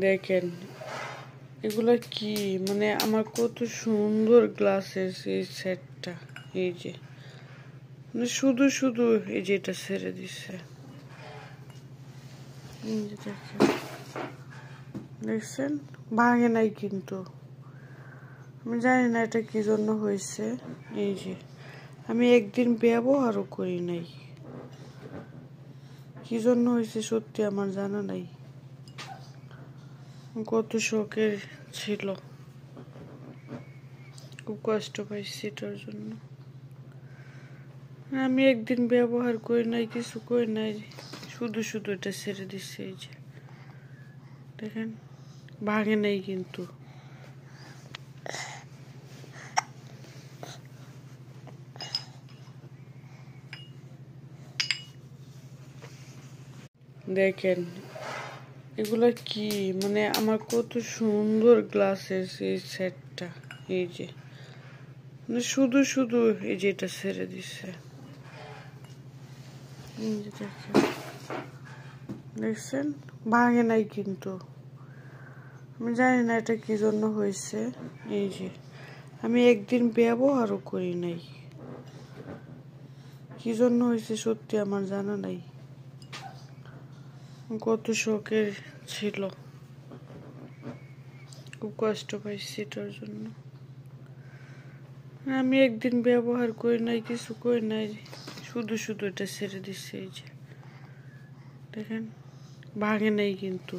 দেখেন এগুলা কি, মানে আমার কত সুন্দর গ্লাসের এই সেটটা। এই যে মানে শুধু শুধু এই যে এটা ছেড়ে দিচ্ছে। এই যে দেখেন, দেখছেন ভাঙে নাই কিন্তু। আমি জানি না এটা কি জন্য হয়েছে। এই যে আমি একদিন ব্যবহারও করি নাই, কি জন্য হয়েছে সত্যি আমার জানা নাই। কত শখের ছিল, খুব কষ্ট পাইছি এটার জন্য। আমি একদিন ব্যবহার করি নাই, কিছু করি নাই, শুধু শুধু এটা ছেড়ে দিচ্ছে। এই যে দেখেন ভাঙে নাই কিন্তু। দেখেন এগুলা কি, মানে আমার কত সুন্দর গ্লাসের এই সেটটা। এই যে মানে শুধু শুধু এই যে এটা ছেড়ে দিচ্ছে। এই যে দেখেন, দেখছেন ভাঙে নাই কিন্তু। আমি জানি না এটা কি জন্য হয়েছে। এই যে আমি একদিন ব্যবহারও করি নাই, কি জন্য হয়েছে সত্যি আমার জানা নাই। কত শখের ছিল, খুব কষ্ট পাইছি এটার জন্য। আমি একদিন ব্যবহার করি নাই, কিছু করি নাই, শুধু শুধু এটা ছেড়ে দিচ্ছে। এই যে দেখেন ভাঙে নাই কিন্তু।